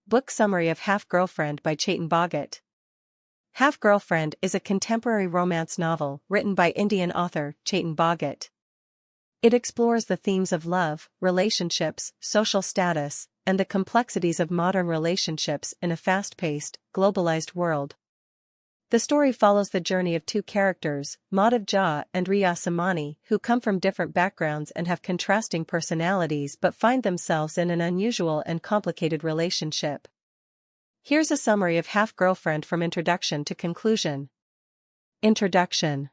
Book summary of Half-Girlfriend by Chetan Bhagat. Half-Girlfriend is a contemporary romance novel written by Indian author Chetan Bhagat. It explores the themes of love, relationships, social status, and the complexities of modern relationships in a fast-paced, globalized world. The story follows the journey of two characters, Madhav Jha and Riya Samani, who come from different backgrounds and have contrasting personalities but find themselves in an unusual and complicated relationship. Here's a summary of Half-Girlfriend from introduction to conclusion. Introduction.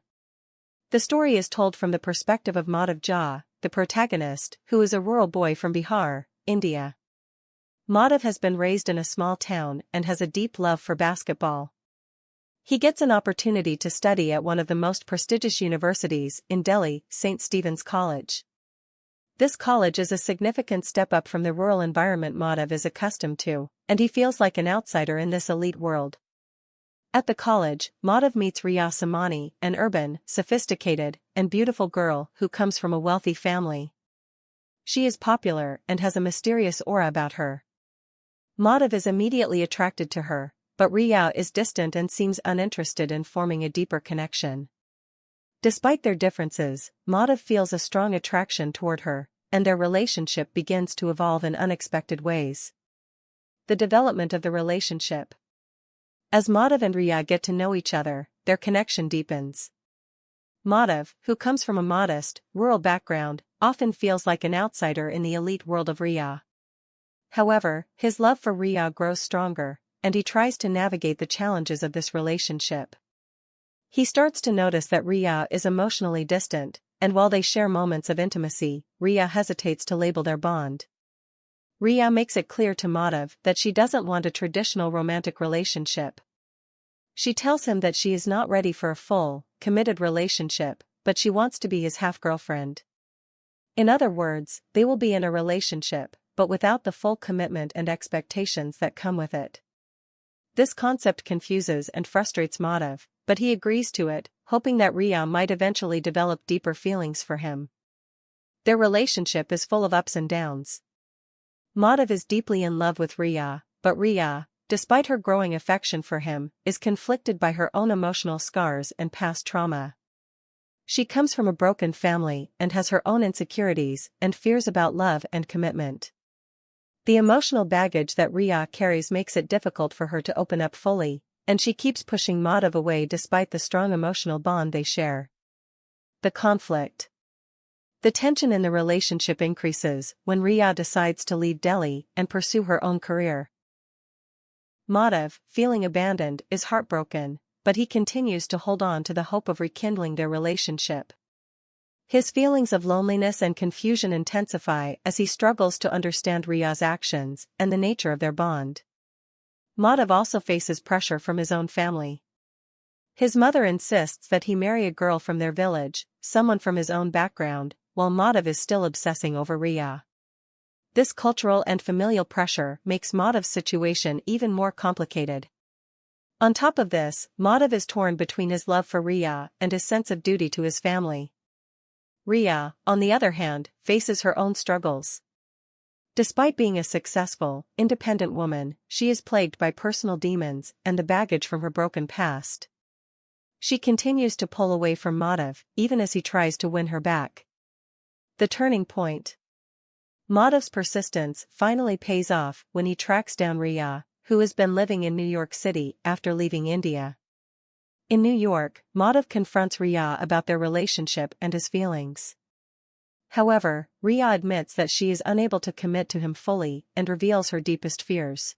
The story is told from the perspective of Madhav Jha, the protagonist, who is a rural boy from Bihar, India. Madhav has been raised in a small town and has a deep love for basketball. He gets an opportunity to study at one of the most prestigious universities in Delhi, St. Stephen's College. This college is a significant step up from the rural environment Madhav is accustomed to, and he feels like an outsider in this elite world. At the college, Madhav meets Riya Samani, an urban, sophisticated, and beautiful girl who comes from a wealthy family. She is popular and has a mysterious aura about her. Madhav is immediately attracted to her, but Riya is distant and seems uninterested in forming a deeper connection. Despite their differences, Madhav feels a strong attraction toward her, and their relationship begins to evolve in unexpected ways. The development of the relationship. As Madhav and Riya get to know each other, their connection deepens. Madhav, who comes from a modest, rural background, often feels like an outsider in the elite world of Riya. However, his love for Riya grows stronger, and he tries to navigate the challenges of this relationship. He starts to notice that Riya is emotionally distant, and while they share moments of intimacy, Riya hesitates to label their bond. Riya makes it clear to Madhav that she doesn't want a traditional romantic relationship. She tells him that she is not ready for a full, committed relationship, but she wants to be his half-girlfriend. In other words, they will be in a relationship, but without the full commitment and expectations that come with it. This concept confuses and frustrates Madhav, but he agrees to it, hoping that Riya might eventually develop deeper feelings for him. Their relationship is full of ups and downs. Madhav is deeply in love with Riya, but Riya, despite her growing affection for him, is conflicted by her own emotional scars and past trauma. She comes from a broken family and has her own insecurities and fears about love and commitment. The emotional baggage that Riya carries makes it difficult for her to open up fully, and she keeps pushing Madhav away despite the strong emotional bond they share. The conflict. The tension in the relationship increases when Riya decides to leave Delhi and pursue her own career. Madhav, feeling abandoned, is heartbroken, but he continues to hold on to the hope of rekindling their relationship. His feelings of loneliness and confusion intensify as he struggles to understand Riya's actions and the nature of their bond. Madhav also faces pressure from his own family. His mother insists that he marry a girl from their village, someone from his own background, while Madhav is still obsessing over Riya. This cultural and familial pressure makes Madhav's situation even more complicated. On top of this, Madhav is torn between his love for Riya and his sense of duty to his family. Riya, on the other hand, faces her own struggles. Despite being a successful, independent woman, she is plagued by personal demons and the baggage from her broken past. She continues to pull away from Madhav, even as he tries to win her back. The turning point. Madhav's persistence finally pays off when he tracks down Riya, who has been living in New York City after leaving India. In New York, Madhav confronts Riya about their relationship and his feelings. However, Riya admits that she is unable to commit to him fully and reveals her deepest fears.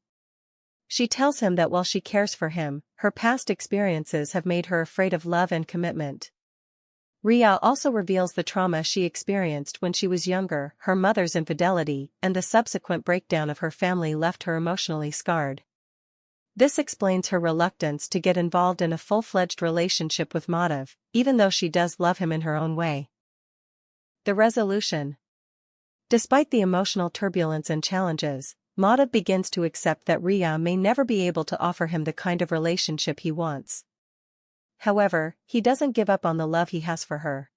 She tells him that while she cares for him, her past experiences have made her afraid of love and commitment. Riya also reveals the trauma she experienced when she was younger. Her mother's infidelity and the subsequent breakdown of her family left her emotionally scarred. This explains her reluctance to get involved in a full-fledged relationship with Madhav, even though she does love him in her own way. The resolution. Despite the emotional turbulence and challenges, Madhav begins to accept that Riya may never be able to offer him the kind of relationship he wants. However, he doesn't give up on the love he has for her.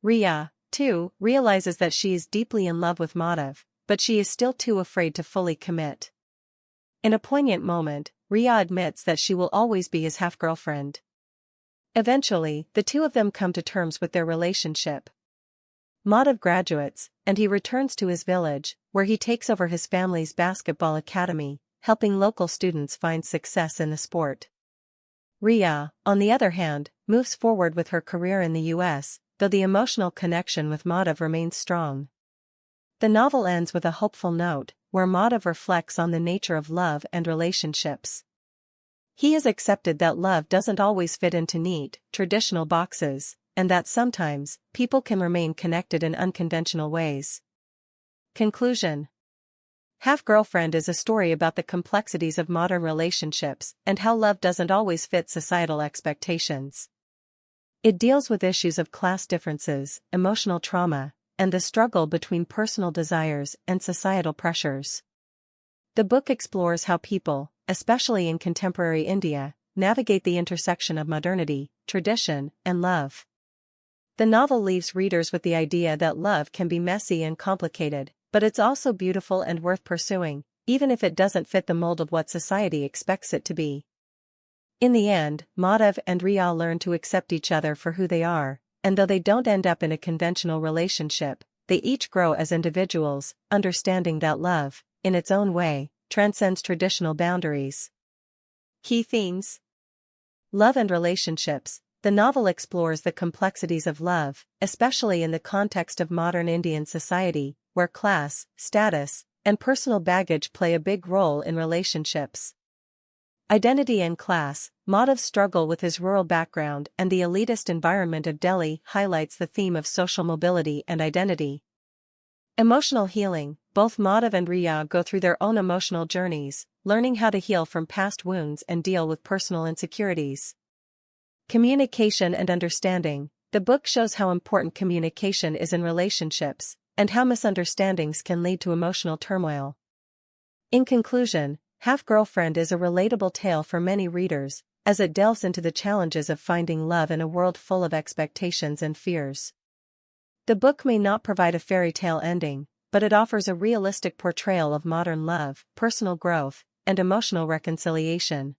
Riya, too, realizes that she is deeply in love with Madhav, but she is still too afraid to fully commit. In a poignant moment, Ria admits that she will always be his half-girlfriend. Eventually, the two of them come to terms with their relationship. Madhav graduates, and he returns to his village, where he takes over his family's basketball academy, helping local students find success in the sport. Ria, on the other hand, moves forward with her career in the US, though the emotional connection with Madhav remains strong. The novel ends with a hopeful note, where Madhav reflects on the nature of love and relationships. He has accepted that love doesn't always fit into neat, traditional boxes, and that sometimes, people can remain connected in unconventional ways. Conclusion. Half-Girlfriend is a story about the complexities of modern relationships and how love doesn't always fit societal expectations. It deals with issues of class differences, emotional trauma, and the struggle between personal desires and societal pressures. The book explores how people, especially in contemporary India, navigate the intersection of modernity, tradition, and love. The novel leaves readers with the idea that love can be messy and complicated, but it's also beautiful and worth pursuing, even if it doesn't fit the mold of what society expects it to be. In the end, Madhav and Ria learn to accept each other for who they are, and though they don't end up in a conventional relationship, they each grow as individuals, understanding that love, in its own way, transcends traditional boundaries. Key themes: love and relationships. The novel explores the complexities of love, especially in the context of modern Indian society, where class, status, and personal baggage play a big role in relationships. Identity and class. Madhav's struggle with his rural background and the elitist environment of Delhi highlights the theme of social mobility and identity. Emotional healing. Both Madhav and Ria go through their own emotional journeys, learning how to heal from past wounds and deal with personal insecurities. Communication and understanding. The book shows how important communication is in relationships, and how misunderstandings can lead to emotional turmoil. In conclusion, Half-Girlfriend is a relatable tale for many readers, as it delves into the challenges of finding love in a world full of expectations and fears. The book may not provide a fairy tale ending, but it offers a realistic portrayal of modern love, personal growth, and emotional reconciliation.